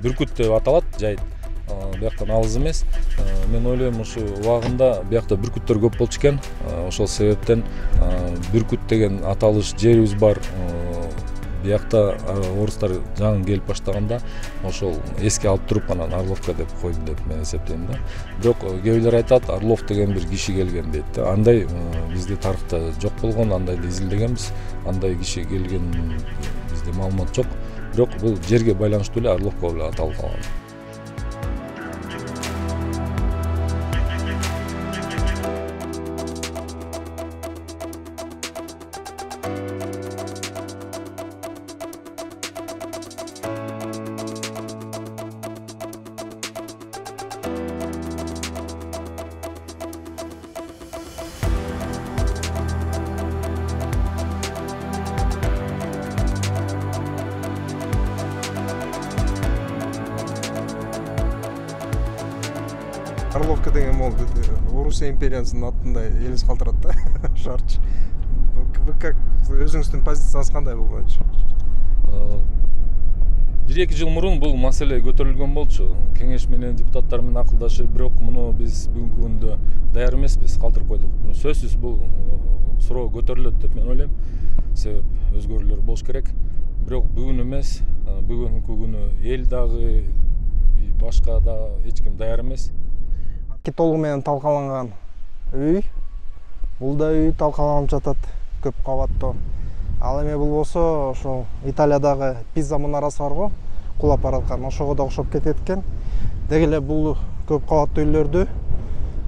Бүркүт деп аталат, жайыт. Бияктан алыс эмес. Мен ойлойм ушу убагында биякта бүркүттөр көп болчу экен. Ошол себептен бүркүт деген аталыш жерибиз бар. Биякта орустар жаңы келип баштаганда ошол эске алып туруп анан Орловка деп койду деп мен эсептейм да. Бирок кээ бирлер айтат, Орлов деген бир киши келген дейт да. Андай бизде тарыхта жок болгон, андайды изилдегенбиз. Андай киши келген бизде маалымат жок. Бирок бул жерге байланыштуу эле Орловка болуп аталып калган. Орловка деген мол Орус империясынын атында элес калтырат да. Шарч. Вы как өзүңүздүн позицияңыз кандай бул боюнча? 1-2 жыл мурун бул маселе көтөрүлгөн болчу. Кеңеш менен депутаттар менен акылдашып, бирок муну биз бүгүнкү күндө даяр эмеспиз, калтырып койдук. Сөзсүз бул суроо көтөрүлөт деп мен ойлойм. Себеп өзгөрүүлөр болуш керек. Бирок бүгүн эмес, бүгүнкү күнү эл дагы башка да эч ким даяр эмес. Толугу менен талкаланган үй, бул да үй талкаланып жатат, көп кабаттуу. Ал эме болбосо ошол Италиядагы Пиза мунарасы бар го, кулап бараткан, ошого да окшоп кетет экен. Деги эле бул көп кабаттуу үйлөрдү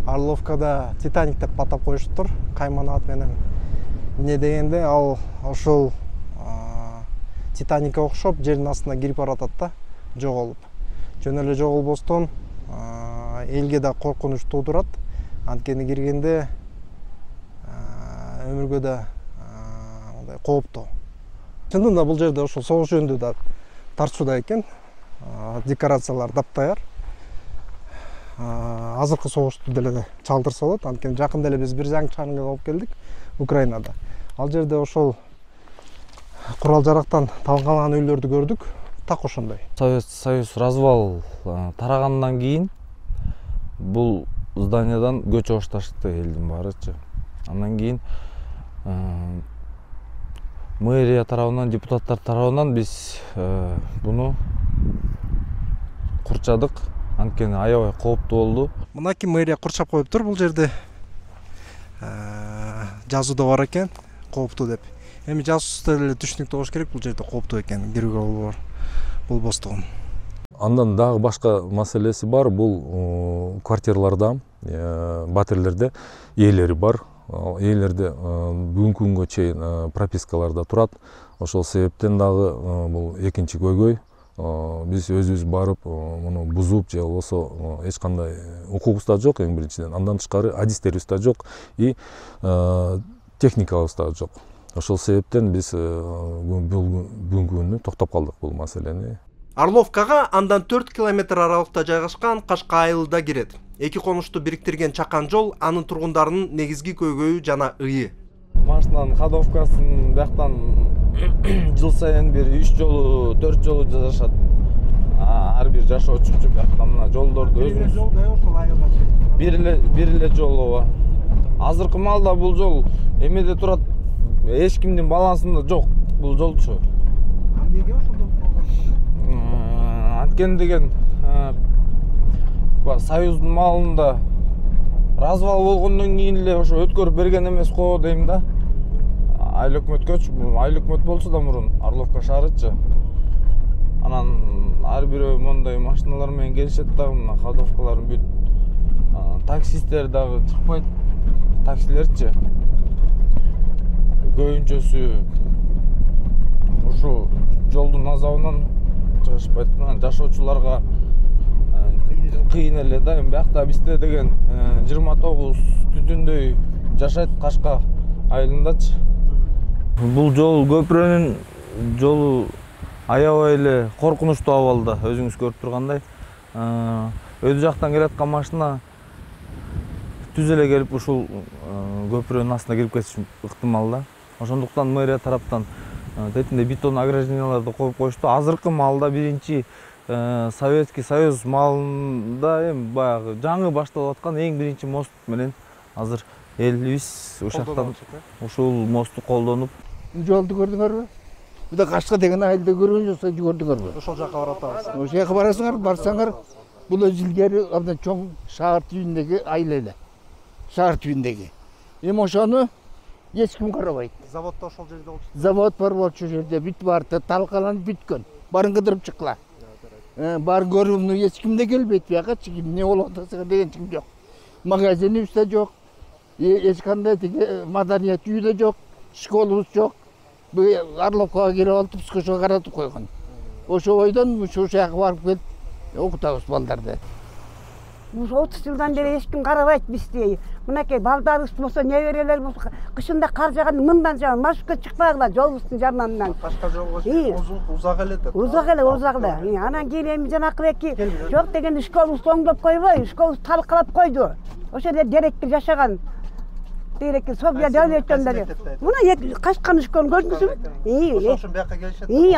Орловкада Титаник деп атап коюшуптур, кайманат менен. Эмне дегенде ал ошол Титаникке окшоп жердин астына кирип баратат да, жоголуп. Жөн эле жоголбостон элге да коркунуч туудурат. Анткени киргенде өмүргө да мындай кооптуу. Чындыгында бул жерде ошол согуш жөнүндө да тартышууда экен. Декорациялар таптаяр. Азыркы согушту деле чалдырса болот. Анткени жакында эле биз бир жаңы чыгарымга алып келдик Украинада. Ал жерде ошол курал жарактан талкаланган үйлөрдү көрдүк. Так ошондой. Совет Союз развал тарагандан кийин бул зданиядан көчүп башташты элдин баарычы. Андан кийин мэрия тарабынан, депутаттар тарабынан биз буну курчадык. Анткени аябай кооптуу болду. Мынакей мэрия курчап коюптур бул жерде. Жазууда бар экен, кооптуу деп. Эми жазуусуздар эле түшүнүктүү болуш керек, бул жерде кооптуу экен, кирүүгө болбостугун. Андан дагы башка маселеси бар. Бул квартираларда, батирлерде ээлери бар. Ээлерде бүгүнкү күнгө чейин пропискаларда турат. Ошол себептен дагы бул экинчи көйгөй. Биз өзүбүз барып муну бузуп же болбосо эч кандай укугубуз да жок, эң биринчиден. Андан тышкары адистерибиз да жок и техникабыз да жок. Ошол себептен биз бүгүнкү күнү токтоп калдык бул маселени. Орловкага андан 4 километр аралыкта жайгашкан Кашка айылда кирет. Эки конушту бириктирген чакан жол анын тургундарынын негизги көйгөйү жана ые. Машинанын ходовкасын бияктан жыл сайын бир 3 жолу, 4 жолу жасашат. Ар бир жашоочу бияктан мына жолдорду өзүбүз. Бир эле жол ооба. Азыркы маалда бул жол эмеде турат, эч кимдин балансында жок бул жолчу. Эмнеге ошондой болгон? Анткени деген Союздун маалында развал болгондон кийин эле ошо өткөрүп берген эмес го дейм да. Айыл өкмөткөчү, айыл өкмөт болчу да мурун Орловка шаарычы. Анан ар бирөө мондай машиналар менен келишет да, мына ходовкаларын бүт. Таксисттер дагы чыкпайт, таксилерчи. Көбүнчөсү ушу жолдун азабынан чыгышпайт. Жашоочуларга кыйын эле да. Эми биякта бизде деген 29 түтүндөй жашайт Кашка айылындачы. Бул жол көпүрөнүн жолу аябай эле коркунучтуу абалда, өзүңүз көрүп тургандай. Өз жактан келаткан машина түз эле келип ушул көпүрөнүн астына кирип кетиши ыктымал да. Ошондуктан мэрия тараптан тетинде бетон огражденияларды коюп коюшту. Азыркы маалда биринчи Советский Союз малында эми баягы жаңы башталып аткан эң биринчи мост менен азыр элибиз ушактан ушул мосту колдонуп жолду көрдүңөрбү? Буда Кашка деген айылды көргөн жоксо көрдүңөрбү? Ошол жака баратабыз. Ошол жака барасыңар, барсаңар бул өз илгери абдан чоң шаар түбүндөгү айыл эле. Шаар түбүндөгү. Эми ошону эч ким карабайт. Заводдо ошол жерде болчу. Завод бар болчу жерде бүт барды талкаланып бүткөн. Барын кыдырып чыккыла. Бар көрүүнү эч ким да келбейт бияка, эмне болуп атасыңар деген ким жок. Магазинибиз да жок. Эч кандай тиги маданият үйү да жок, школабыз жок. Бу Орловкага келип алып психошко каратып койгон. Ошо ойдон ушул жака барып келип окутабыз балдарды. 30 жылдан бери эч ким карабайт бизди. Мынакей балдарыбыз болсо, неберелер болсо, кышында кар жааганда мындан жаан машыкка чыкпагыла жолубуздун жанынан. Кашка жолго узак эле. Узак эле. Анан кийин эми жанакы эки жок дегенде школубузду оңдоп койбой, школубузду талкалап койду. Ошо жерде директор жашаган. Директор Совет Devleti'nde. Buna kaç konuşkan gördünüz mü?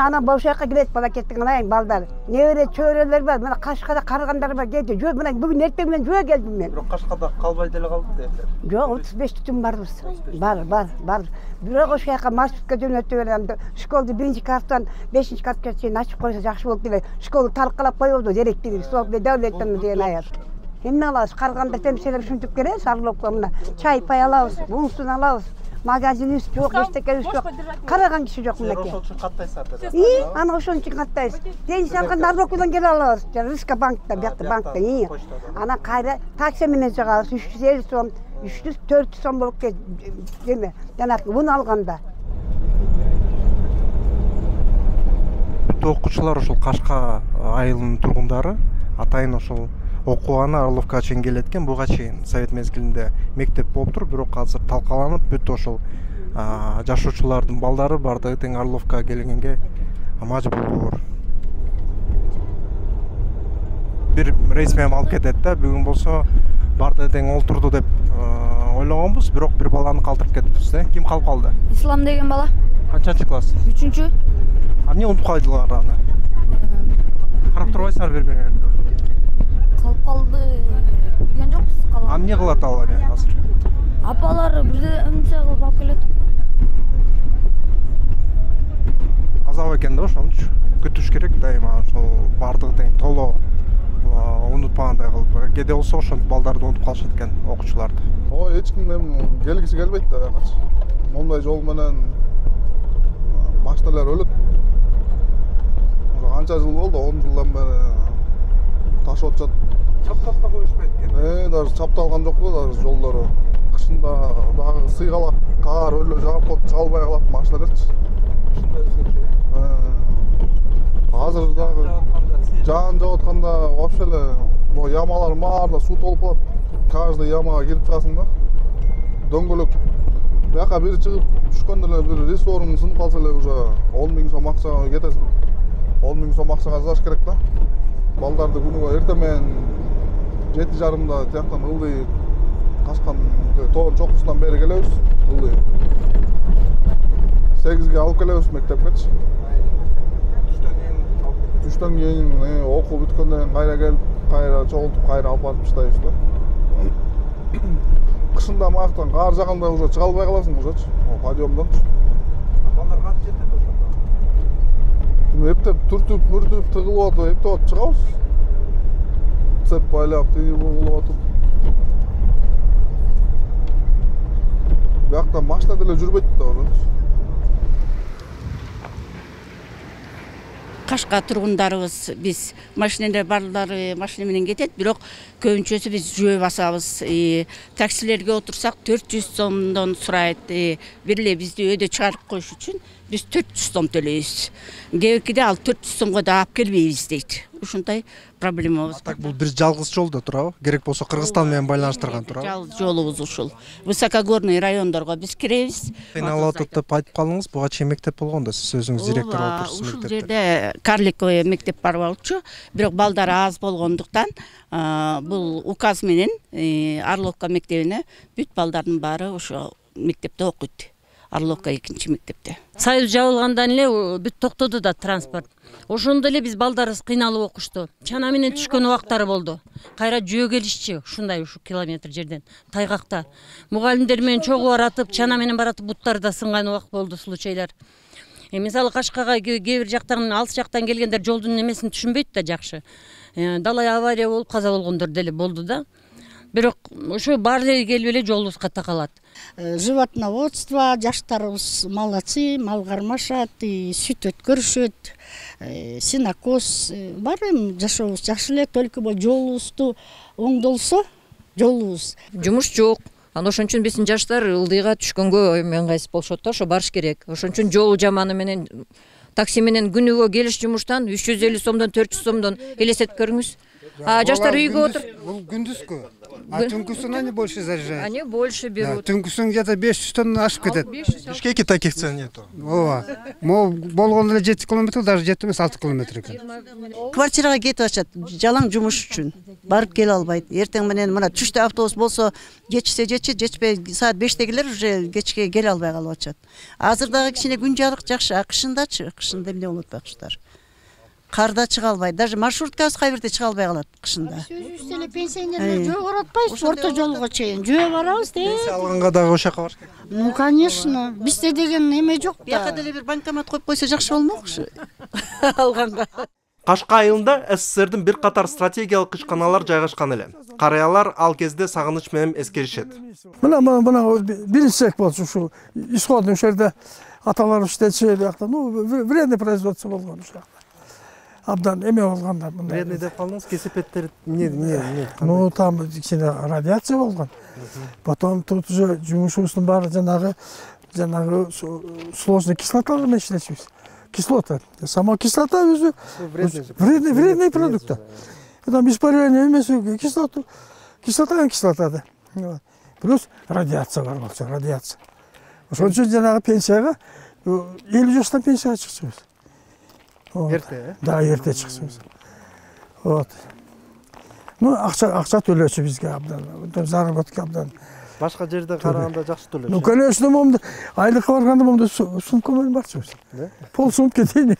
Ana boş yaka gidet bana kettin anayım baldar. Ne öyle çöreler var, bana Kaşkada karganlar var geldi. Jö bana bugün nerede bilen jö geldim ben. Kaşkada kalbay deli kaldı derler. Jö 35 tutum barız. Var. Biroq oş yaka marşrutga jönötüp berdi. Şkoldu 1-kattan 5-katga çeyин açıp koysa жакшы болуп келе. Şkoldu talqalap koyuyordu direktor Совет Devleti'nde diyen ayar. Emne alabız, karganda temsiler şuntup geliriz, Arlovka mına. Çay pay alabız, unsun alabız. Magazinimiz yok, estekemiz yok. Karagan kişi yok mına ki. Ошол үчүн каттайсыздар. İyi, ana oşun için kattayız. Deniz arkanda Arlovka'dan gel alabız. Riska bankta, bankta iyi. Ana kayra taksi mine çıkarız, 350 son, 300-400 son bulup gel. Demek bunu alganda. Окуучулар ошол Кашка айылынын тургундары атайын ошол окууганы Орловкага чейин келет экен. Буга чейин совет мезгилинде мектеп болуптур, бирок азыр талкаланып бүт ошол жашоочулардын балдары бардыгы тең Орловкага келгенге мажбур. Бир рейс менен алып кетет да, бүгүн болсо бардыгы тең олтурду деп ойлогонбуз, бирок бир баланы калтырып кетипиз. Ким калып калды? Ислам деген бала. Канчанчы класс? 3-чү. Эмне унутуп калдыңар аны? Карап турбайсыңар бири-бириңерге? Калып калды. Билген жокпуз калган. Эмне кылат ал эми азыр? Апалары бирде эмне кылып алып келет. Азап экен да ошончу. Күтүш керек дайыма ошол бардыгы тең толо унутпагандай кылып. Кээде болсо ошентип балдарды унутуп калышат экен окуучуларды. Ой, эч ким эми келгиси келбейт да качы. Мондай жол менен машиналар өлөт. Канча жыл болду? 10 жылдан бери ташып атышат. Чаптап да коюшпайт экен. Даже чапталган жок да даже жолдору. Кышында дагы сыйгалак кар өлө жаап коюп чалбай калат машиналарчы. Азыр дагы жаан жаап атканда вообще эле могу ямалар баарында суу толуп калат. Каждый ямага кирип чыгасың да. Дөңгөлөк. Бияка бири чыгып түшкөндө эле бир ресторанын сынып калса эле уже 10 000 сом акчага кетесиң. 10 000 сом акчага ажыраш керек да. Балдарды күнүгө эртең менен 7:30 тияктан ылдый Кашкан тоонун чокусунан бери келебиз. Ылдый 8-ге алып келебиз мектепкечи. Түштөн кийин окуу бүткөндөн кийин кайра келип, кайра чогултуп, кайра алып барып таштайбыз да. Кышында мактан кар жааганда уже чыга албай каласың ужечи. Подъемдончу. Балдар кантип жетет ошондо? Эптеп түртүп тыгылып атып, эптеп атып чыгабыз. Цеп байлап, тыгып атып. Биякта машина деле жүрбөйт да ошончу. Кашка тургундарыбыз биз машинелер барлары машина менен кетет, бирок көбүнчөсү биз жөө басабыз. Таксилерге отурсак 400 сомдон сурайт. Бир эле бизди өйдө чыгарып коюш үчүн биз 400 сом төлөйбүз. Кээбиркиде ал 400 сомго да алып келбейбиз дейт. Ушундай проблемабыз. Так бул бир жалгыз жол да туурабы? Керек болсо Кыргызстан менен байланыштырган туурабы? Жалгыз жолубуз ушул. Высокогорный райондорго биз киребиз. Алып атат деп айтып калдыңыз, буга чейин мектеп болгон да, сиз өзүңүз директор болуп турсуз мектепте. мектепте. Ушул жерде карликовый мектеп бар болчу, бирок балдар аз болгондуктан бул указ менен Орловка мектебине бүт балдардын баары ошо мектепте окуйт. Орловка 2 мектепте. Союз жабылгандан эле бүт токтоду да транспорт. Ошондо эле биз балдарыбыз кыйналып окушту. Чана менен түшкөн убактары болду. Кайра жөө келишчи ушундай ушу километр жерден тайгакта. Мугалимдер менен чогуу баратып, чана менен баратып буттары да сынган убак болду случайлар. Мисалы Кашкага кээ бир жактан алыс жактан келгендер жолдун немесин түшүнбөйт да жакшы. Далай авария болуп каза болгондор деле болду да. Бирок ошо баары эле келип эле жолубузга такалат. Животноводство, жаштарыбыз молодцы, мал кармашат, сүт өткөрүшөт, синокос, бар эми жашообуз жакшы эле, только бул жолубузду оңдолсо, жолубуз. Жумуш жок. Аны ошон үчүн биздин жаштар ылдыйга түшкөнгө ыңгайсыз болушот да, ошо барыш керек. Ошон үчүн жол жаманы менен такси менен күнүгө келиш жумуштан 350 сомдон 400 сомдон элестетип көрүңүз. Жаштар үйгө отур. Бул күндүзгү. А түнкүсүн они больше заряжают. Они больше берут. Түнкүсүн где-то 500 тонна ашып кетет. Бишкекке таких цен нету. Ооба. Могу болгондо эле 7 километр, даже 7 эмес 6 километр экен. Квартирага кетип атышат, жалаң жумуш үчүн. Барып келе албайт. Эртең менен мына түштө автобус болсо, жетишсе жетчи, жетпей саат 5тегилер уже кечке келе албай калып атышат. Азыр дагы кичине күн жарык жакшы, а кышындачы, кышында эмне болот бакыштар. Карда чыга албайт, даже маршруткабыз кайбирде чыга албай калат кышында. Сөзүбүз эле пенсионерлер жөө баратпайбыз, орто жолго чейин жөө барабыз де. Пенсия алганга дагы ошол жака барыш керек. Ну, конечно, бизде деген эме жок да. Бияка деле бир банкомат коюп койсо жакшы болмокчу. Алганга. Кашка айылында СССРдин бир катар стратегиялык ишканалар жайгашкан эле. Карыялар ал кезде сагыныч менен эскеришет. Мына биринчи цех болчу ушу исходный ушул жерде аталар иштечи биякта, ну вредный производство болгон ушул жакта. Абдан эме болгонда мындай. Вредный деп калдыңыз, кесепеттер не? Ну там кичине радиация болгон. Потом тут уже жумушубуздун баары жанагы сложный кислоталар менен иштечүбүз. Кислота. Сама кислота өзү вредный продукт. Там испарение эмес кислота да. Плюс радиация бар болчу, радиация. Ошон үчүн жанагы пенсияга 50 жаштан пенсияга чыкчубуз. Эрте? Да, эрте чыксыбыз. Вот. Ну, акча төлөчү бизге абдан, заработка абдан. Башка жерде караганда жакшы төлөчү. Ну, конечно, момду айлыкка барганда момду сумка менен барчыбыз. Пол сумка дейин.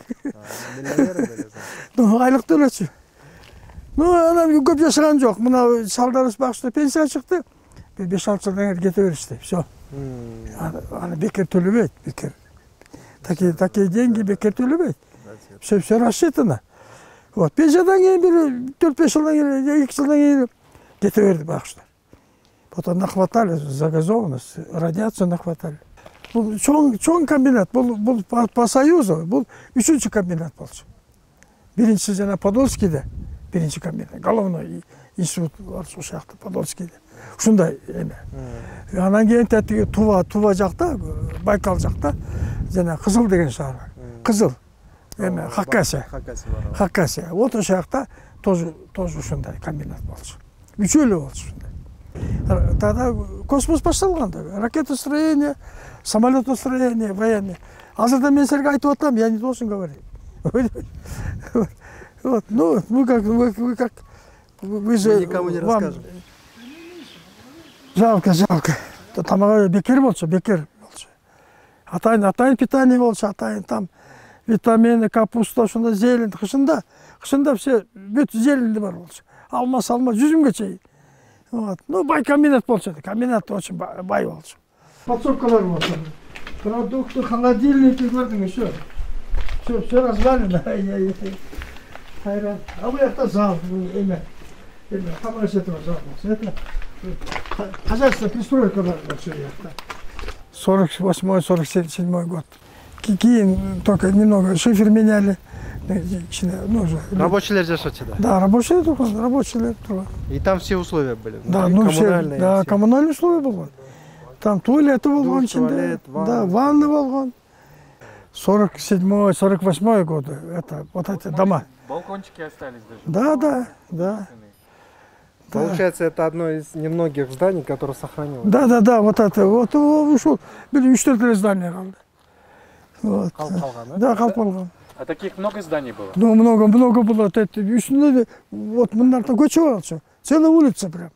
Ну, айлык төлөчү. Ну, анан көп жашаган жок. Мына шалдарыбыз бакчыда пенсия чыкты. 5-6 жылдан кете беришти. Всё. Аны бекер төлөбөйт, бекер. Такие деньги бекер төлөбөйт. Все рассчитано. Вот. Пенсиядан кейін бір 4-5 жылдан кейін, 2 жылдан кейін кете берді бақыштар. Потом нахватали, загазованность, радиацию нахватали. Бұл чоң комбинат, бұл по Союзу, бұл 3-ші комбинат болчу. Биринчisi жана Подольскийде, биринчи комбинат, головной институт бар ушул жакта, Подольскийде. Ушундай эме. Анан кейін тетиги Тува жакта, Байкал жакта, жана Кызыл деген шаар бар. Кызыл. Эме Хакасия. Вот ошол жакта тоже ушундай комбинат болчу. Үчөө эле болчу ушундай. Тогда космос башталган да. Ракетостроение, самолетостроение, военное. Азырда мен силерге айтып атам, я не должен говорить. Вот, ну, вы же никому не расскажем. Жалко. Тамага бекер болчу. Атайын питание болчу, атайын там витамины, капуста, ошондо зелень, кышында все бүт зелени бар болчу. Алма, жүзүмгө чейин. Вот. Ну, бай комбинат болчу. Комбинат очень бай болчу. Подсобкалар болчу. Продукты, холодильники көрдүңүз, все развалено. Хайран. А бу жакта зал, эме, хамасетова зал болчу. Это хозяйство пристройкалар болчу жакта. 48-47 год. Кийин только немного шифер меняли. Рабочие жашачу, да? Да, рабочие турган. И там все условия были? Да, коммунальные условия болгон. Там туалеты болгон ичинде. Да, ванны болгон. 47-48 годы, это вот эти дома. Балкончики остались даже? Да. Получается, это одно из немногих зданий, которое сохранилось. Да, вот это, вот ушел, 3-4 здания калды. Вот. Да, калп болгон. А таких много зданий было? Ну, много было. Вот мындан көчө болчу. Целая улица прям.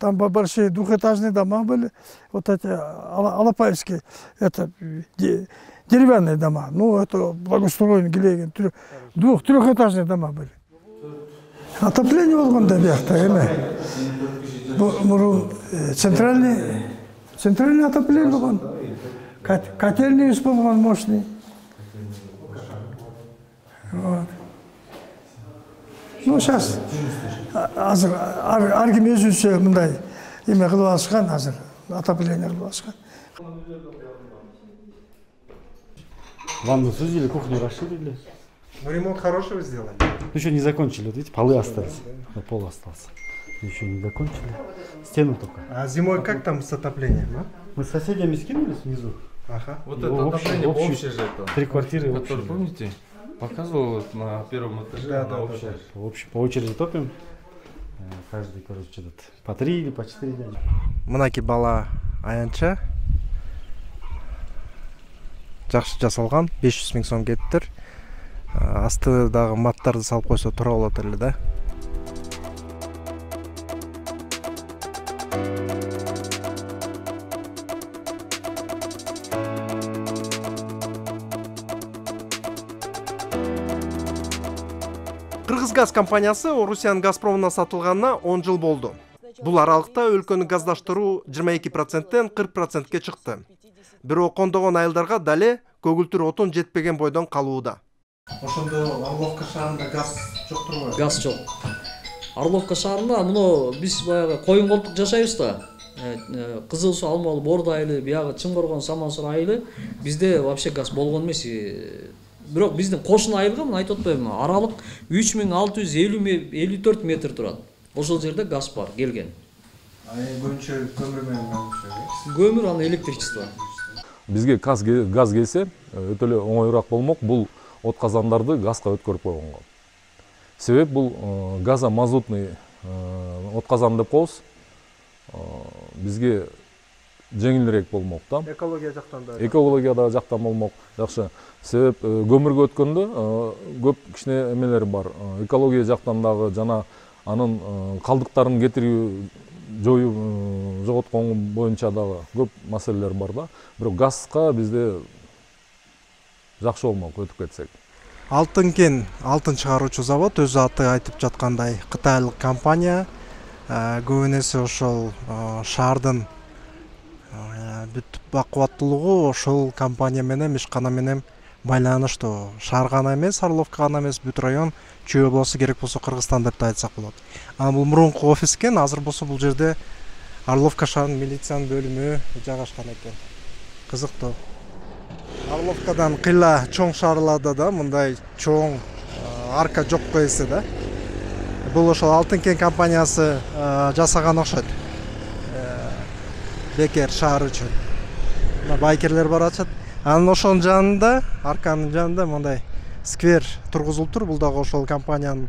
там большие двухэтажные дома были, вот эти алапаевские, это деревянные дома. Ну, это благоустроенные, Гилегин, трехэтажные дома были. Отопление болгондо биякта эме. Центральный отопление болгон. Котельный болгон мощный. Вот. Ну, сейчас арким өзүнчө мындай эме кылып алышкан, азыр отопление кылып алышкан. Ванну сузили, кухню расширили. Ну, ремонт хороший вы сделали. Еще не закончили, вот видите, полы остались, пол остался. Еще не закончили, стену только. А зимой как там с отоплением, а? Мы с соседями скинулись внизу. Ага. Вот это отопление общее же это. 3 квартиры общие. Помните? Показывал на первом этаже, да, общая. По очереди топим. Каждый, короче, по 3 или по 4 дня. Мынаки бала аянча. Жакшы жасалган, 500 миң сом кеттир. Астыдагы маттарды салып койсо тура болот эле да. Кыргызгаз компаниясы Орусиян Газпромуна сатылганына 10 жыл болду. Бул аралыкта өлкөнү газдаштыруу 22%тен 40%ке чыкты. Бирок кондогон айылдарга дале көгүлтүр отун жетпеген бойдон калууда. Ошондо Орловка шаарында газ жок турбайбы? Газ жок. Орловка шаарында муну биз баягы коюн колтук жашайбыз да. Кызыл суу Алмалы Бордо айылы, биягы Чыңгоргон Самансыр айылы бизде вообще газ болгон эмес. Бирок биздин кошуна айылга мына айтып атпайбы, аралык 3654 метр турат. Ошол жерде газ бар, келген. Көбүнчө көмүр менен көмүр, аны электричество. Бизге газ келсе, өтө эле оңоюраак болмок. Бул от казандарды газга өткөрүп койгонго. Себеп бул газомазутный от казан деп коебуз. Бизге жеңилирээк болмок да. Экология жактан да. Экология да жактан болмок. Жакшы. Себеп көмүргө өткөндө көп кичине эмелер бар. Экология жактан дагы жана анын калдыктарын кетирүү, жоюу, жоготкон боюнча дагы көп маселелер бар да. Бирок газга бизде жакшы болмок өтүп кетсек. Алтынкен алтын чыгаруучу завод, өзү аты айтып жаткандай кытайлык компания. Көбүнесе ошол шаардын бүт бакубаттуулугу ошол компания менен, ишкана менен байланыштуу. Шаар гана эмес, Орловка гана эмес, бүт район чөө болсо керек болсо Кыргызстан деп да айтсак болот. Анан бул мурунку офис экен, азыр болсо бул жерде Орловка шаарынын милициянын бөлүмү жайгашкан экен. Кызыктуу. Орловкадан кыйла чоң шаарларда да мындай чоң арка жок койсо да. Бул ошол Алтынкен компаниясы жасаган окшойт. Бекер шаар үчүн. Байкерлер барачат. Анын ошонун жанында, арканын жанында мындай сквер тургузулуптур. Бул дагы ошол компаниянын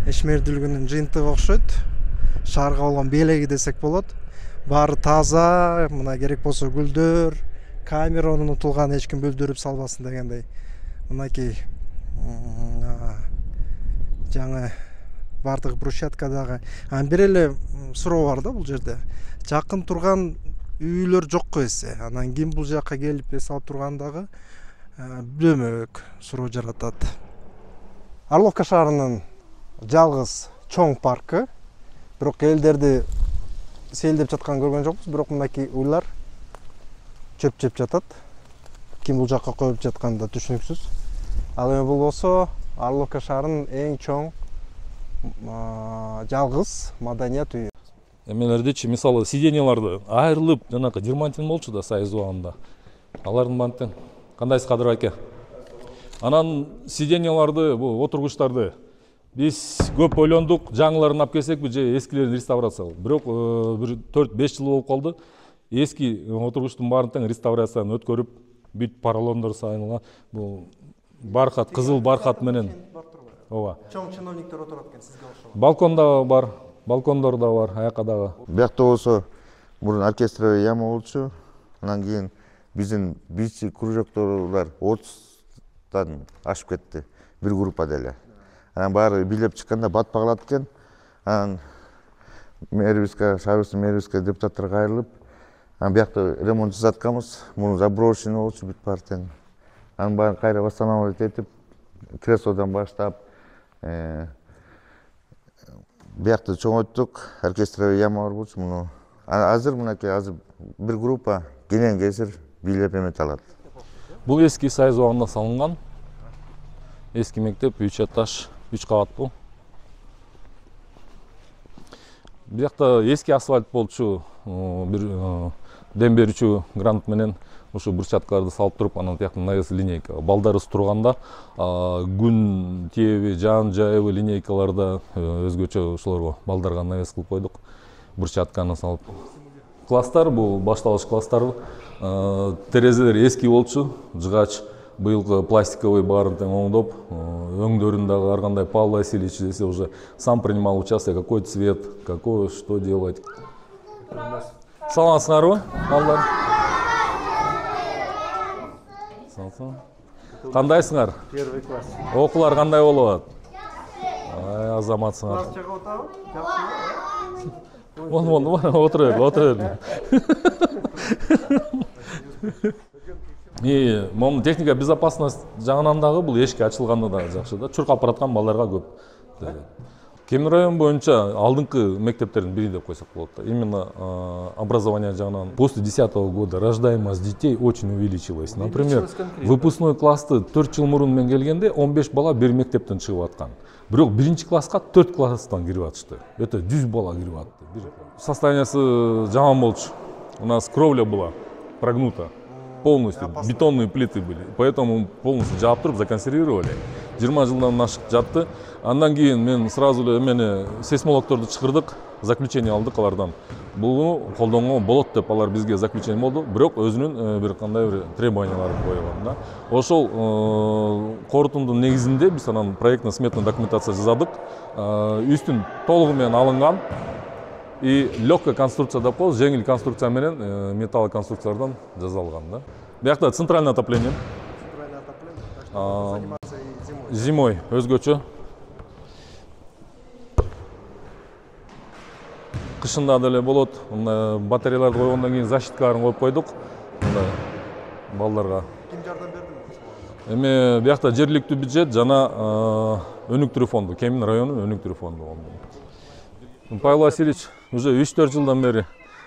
ишмердүүлүгүнүн жыйынтыгы окшойт. Шаарга болгон белеги десек болот. Баары таза, мына керек болсо гүлдөр, камера унутулган, эч ким бөлдүрүп салбасын дегендей. Мынакей жаңы бардык брусчаткадагы. Бир эле суроо бар да бул жерде. Жакын турган үйлөр жок эсе. Анан ким бул жакка келип эс алып тургандагы дөмөк суроо жаратат. Орловка шаарынын жалгыз чоң паркы. Бирок элдерди сейилдеп жаткан көргөн жокпуз. Бирок мынакей уйлар чөп жеп жатат. Ким бул жакка коюп жатканы да түшүнүксүз. Ал эми болсо Орловка шаарынын эң чоң жалгыз маданият үйү. Эмелердичи, мисалы, сиденьяларды айрылып, жанакы дермантин болчу да сайыз убагында. Алардын бантен кандайсыз Кадыр аке? Анан сиденьяларды, бу отургучтарды биз көп ойлондук, жаңыларын алып келсекпи же эскилерин реставрация кылып. Бирок бир 4-5 жыл болуп калды. Эски отургучтун баарын тең реставрацияны өткөрүп, бүт поролондор салынган. Бул бархат, кызыл бархат менен. Ооба. Чоң чиновниктер отурат экен сизге окшогон. Балконда бар. Балкондор да бар, аяка дагы. Биякта болсо мурун оркестровый яма болчу. Анан кийин биздин бийчи кружокторлор 30тан ашып кетти. Бир группа деле. Анан баары бийлеп чыкканда батпак калат экен. Анан мэрибизге, шаарыбыздын мэрибизге депутаттарга кайрылып, анан биякта ремонт жасатканбыз. Муну заброшенный болчу бүт баары тең. Анын баарын кайра восстанавливать этип, креслодон баштап, биякты чоңойттук, оркестровый яма бар болчу. Муну азыр мынакей азыр бир группа кенен кесир бийлеп эметип алат. Бул эски Союз убагында салынган. Эски мектеп 3 этаж, 3 кабаттуу. Биякта эски асфальт болчу, бир дем берүүчү грант менен ушу брусчаткаларды салып туруп, анан тияктан навес линейка. Балдарыбыз турганда күн тиеби, жан жайыбы линейкаларда өзгөчө ошолорго балдарга навес кылып койдук. Брусчатканы салып. Класстар бул башталыш класстары. Терезелер эски болчу, жыгач быйылкы пластиковый баарын тең оңдоп, өңдөрүн дагы ар кандай Павел Васильевич десе уже сам принимал участие, какой цвет, какой что делать. Саламатсыңарбы, балдар? Кандайсыңар? Первый класс. Окуулар кандай болуп атат? Азаматсыңар. Класс чыгып атабы? Жакшыбы? Отур бер. Момун техника безопасность жагынан дагы бул эшикке ачылганда да жакшы да. Чуркап бараткан балдарга көп. Кемин район боюнча алдыңкы мектептердин бири деп койсок болот да. Именно образование жагынан после 10-го года рождаемость детей очень увеличилась. Например, выпускной классты 4 жыл мурун мен келгенде 15 бала бир мектептен чыгып аткан. Бирок 1-класска 4 класстан кирип атышты. Это 100 бала кирип атты. Состояниясы жаман болчу. У нас кровля была прогнута. Полностью бетонные плиты были, поэтому полностью жаап туруп законсервировали. 20 жылдан ашык жатты. Андан кийин мен сразу эле эмени сейсмологторду чакырдык, заключение алдык алардан. Буну колдонгонго болот деп алар бизге заключение болду, бирок өзүнүн бир кандай бир требованияларын койгон да. Ошол корутундун негизинде биз анан проектный сметный документация жаздык. Үстүн толугу менен алынган. И легкая конструкция деп коебуз, жеңил конструкция менен металл конструкциялардан жасалган да. Биякта центральное отопление. Зимой өзгөчө. Кышында деле болот. Батареяларды койгондон кийин защиткаларын коюп койдук. Балдарга. Ким жардам берди? Эми биякта жергиликтүү бюджет жана өнүктүрүү фонду, Кемин районунун өнүктүрүү фонду. Павел Васильевич уже 3-4 жылдан бери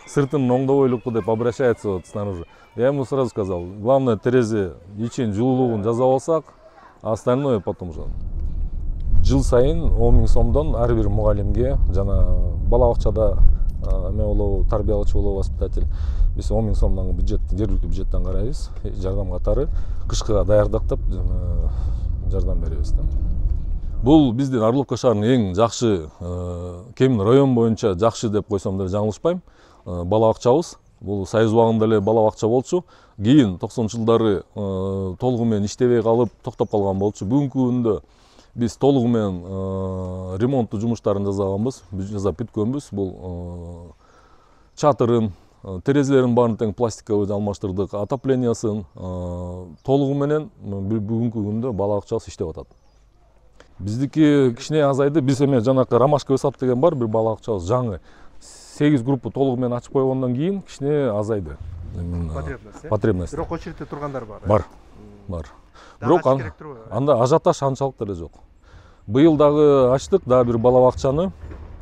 сыртын оңдобойлукку деп обращается вот снаружи. Я ему сразу сказал, главное терезе ичин жылуулугун жасап алсак, а остальное потом уже. Жыл сайын 10 000 сомдон ар бир мугалимге жана бала бакчада эме болобу, тарбиялоочу болобу, воспитатель. Биз 10 000 сомдон бюджет, жергиликтүү бюджеттен карайбыз. Жардам катары кышкыга даярдыктап жардам беребиз да. Бул биздин Орловка шаарынын эң жакшы, Кемин район боюнча жакшы деп койсом да жаңылышпайм. Бала бакчабыз. Бул Союз убагында эле бала бакча болчу. Кийин 90-жылдары толугу менен иштебей калып, токтоп калган болчу. Бүгүнкү күндө биз толугу менен ремонттуу жумуштарын жасаганбыз, жасап бүткөнбүз. Бул чатырын, терезелерин баарын тең пластиковый алмаштырдык, отоплениясын толугу менен бүгүнкү күндө бала бакчабыз иштеп атат. Биздики кичине азайды. Биз эме жанакы Ромашковый сад деген бар, бир бала бакчабыз жаңы 8 группа толугу менен ачып койгондон кийин кичине азайды. Потребность. Бирок очередте тургандар бар. Бар. Бирок анда ажиотаж анчалык деле жок. Быйыл дагы ачтык, дагы бир бала бакчаны,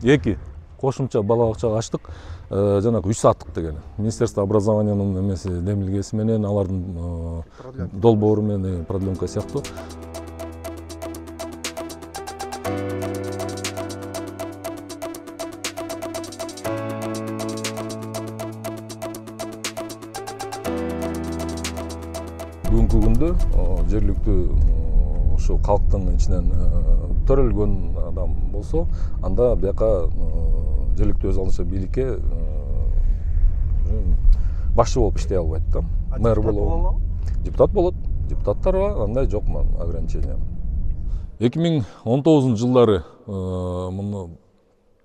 2 кошумча бала бакча ачтык. Жанагы 3 сааттык деген. Министерство образованиянын эмеси демилгеси менен, алардын долбоору менен продленка сыяктуу. Бүгүнкү күндө жергиликтүү ушу калктын ичинен төрөлгөн адам болсо, анда бияка жергиликтүү өз алынча бийликке башчы болуп иштей албайт да. Мэр болобу? Депутат болот. Депутаттарга андай жок ограничение. 2019-жылдары муну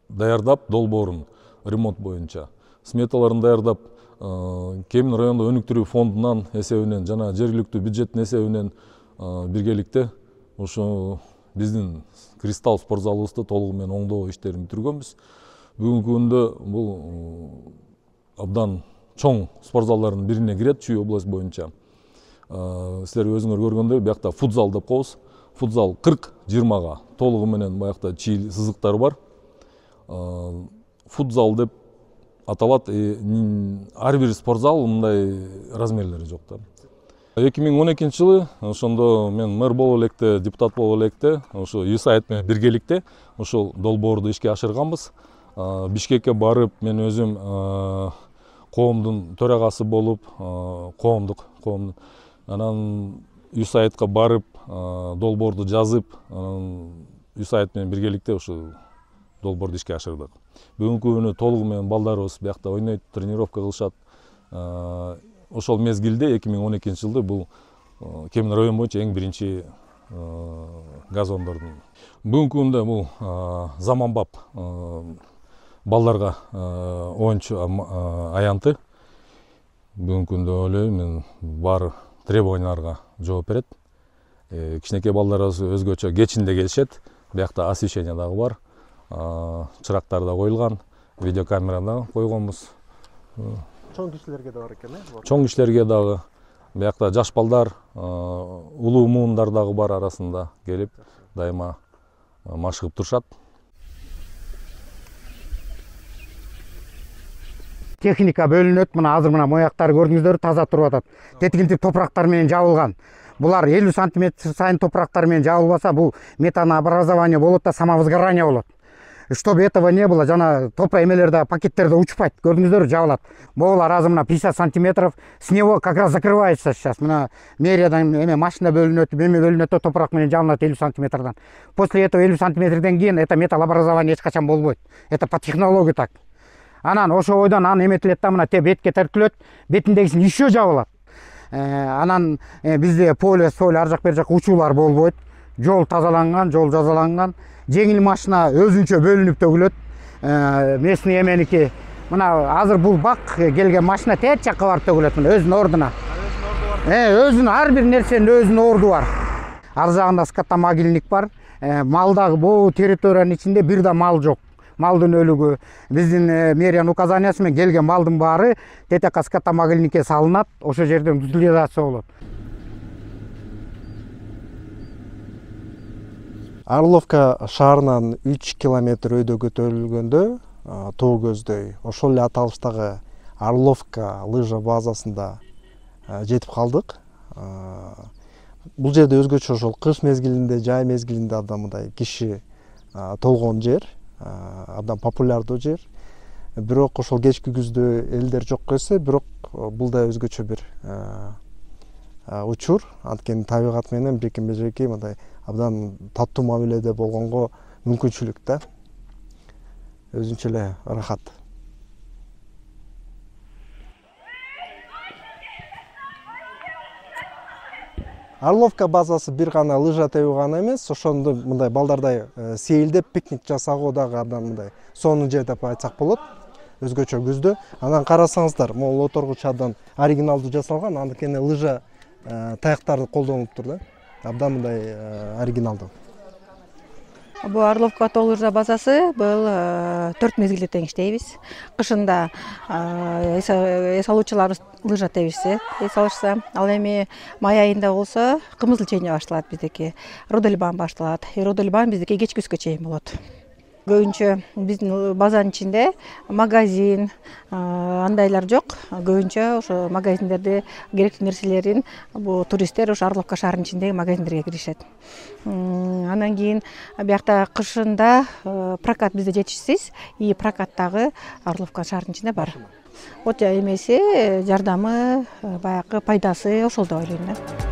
даярдап, долбоорун ремонт боюнча сметаларын даярдап, Кемин райондо өнүктүрүү фондунан эсебинен жана жергиликтүү бюджеттин эсебинен биргеликте ушу биздин Кристалл спорт залыбызды толугу менен оңдоо иштерин бүтүргөнбүз. Бүгүнкү күндө бул абдан чоң спорт залдардын бирине кирет Чүй область боюнча. Силер өзүңөр көргөндөй биякта футзал деп коебуз. Футзал 40-20га толугу менен баягта чий сызыктары бар. Футзал деп аталат. Ар бир спорт зал мындай размерлери жок да. 2012-жылы ошондо мен мэр болуп электе, депутат болуп электе, ошо ЮСАИД менен биргеликте ошол долбоорду ишке ашырганбыз. Бишкекке барып, мен өзүм коомдун төрагасы болуп, коомдук анан ЮСАИДка барып, долбоорду жазып, ЮСАИД менен биргеликте ошо долбоорду ишке ашырдык. Бүгүнкү күнү толугу менен балдарыбыз биякта ойнойт, тренировка кылышат. Ошол мезгилде 2012-жылды бул Кемин район боюнча эң биринчи газондордун. Бүгүнкү күндө бул заманбап балдарга оюнчу аянты. Бүгүнкү күндө ойлойм мен бар требованияларга жооп берет. Кичинекей балдарыбыз өзгөчө кечинде келишет. Биякта освещение дагы бар. Чырактар да коюлган, видеокамера да койгонбуз. Чоң кишилерге да бар экен, э? Чоң кишилерге дагы, биякта жаш балдар, улуу муундар дагы бар арасында келип, дайыма машыгып турушат. Техника бөлүнөт, мына азыр мына мояктары көрдүңүздөр, таза туруп атат. Тетигинтип топурактар менен жабылган. Булар 50 сантиметр сайын топурактар менен жабылбаса, бул метанообразование болот да самовозгорание болот. Чтобы этого не было, жана топа эмелерде, пакеттерде учпайт. Көрдүңүздөр, жабылат. Могулар азыр мына 50 сантиметров, с него как раз закрывается сейчас. Мына мэриядан эме машина бөлүнөт, эме бөлүнөт, топурак менен жабылат 50 сантиметрдан. После этого 50 сантиметрден кийин это металлообразование эч качан болбойт. Это по технологии так. Анан ошо бойдон аны эметилет да, мына бетке тиркилет, бетиндегисин еще жабылат. Анан бизде поле ар жак бер жак учуулар болбойт. Жол тазаланган, жол жазаланган. Жеңил машина өзүнчө бөлүнүп төгүлөт. Местный эменики. Мына азыр бул бак келген машина тет жакка барып төгүлөт, мына өзүнүн ордуна. Өзүнүн ар бир нерсенин өзүнүн орду бар. Ар жагында скотомогильник бар. Малдагы бул территориянын ичинде бир да мал жок. Малдын өлүгү биздин мэриянын указаниясы менен келген малдын баары тетека скотомогильникке салынат, ошол жерден утилизация болот. Орловка шаарынан 3 километр өйдө көтөрүлгөндө тоо көздөй ошол эле аталыштагы Орловка лыжа базасында жетип калдык. Бул жерде өзгөчө ошол кыш мезгилинде, жай мезгилинде мындай киши толгон жер, абдан популярдуу жер. Бирок ошол кечки күздө элдер жок келсе, бирок бул да өзгөчө бир учур. Анткени табигат менен бирке мындай абдан таттуу мамиледе болгонго мүмкүнчүлүк да. Өзүнчө эле ырахат. Орловка базасы бир гана лыжа тебүү гана эмес, ошондо мындай балдардай сейилдеп пикник жасагуу дагы абдан мындай сонун жер деп айтсак болот. Өзгөчө күздө. Анан карасаңыздар, могул оторгуч абдан оригиналдуу жасалган, анткени лыжа таяктарды колдонуптур да. Абдан мындай оригиналдуу. Бул Орловка тоо лыжа базасы бул 4 мезгилде тең иштейбиз. Кышында эс алуучуларыбыз лыжа тебишсе, эс алышса, ал эми май айында болсо кымыз чейин башталат биздики. Родельбан башталат. Родельбан биздики кечки түскө чейин болот. Көбүнчө биздин базанын ичинде магазин, андайлар жок. Көбүнчө ошо магазиндерде керектүү нерселерин бу туристтер ошо Орловка шаарынын ичиндеги магазиндерге киришет. Анан кийин биякта кышында прокат бизде жетишсиз, и прокат дагы Орловка шаарынын ичинде бар. Вот эмеси, жардамы, баягы пайдасы ошол деп ойлойм да.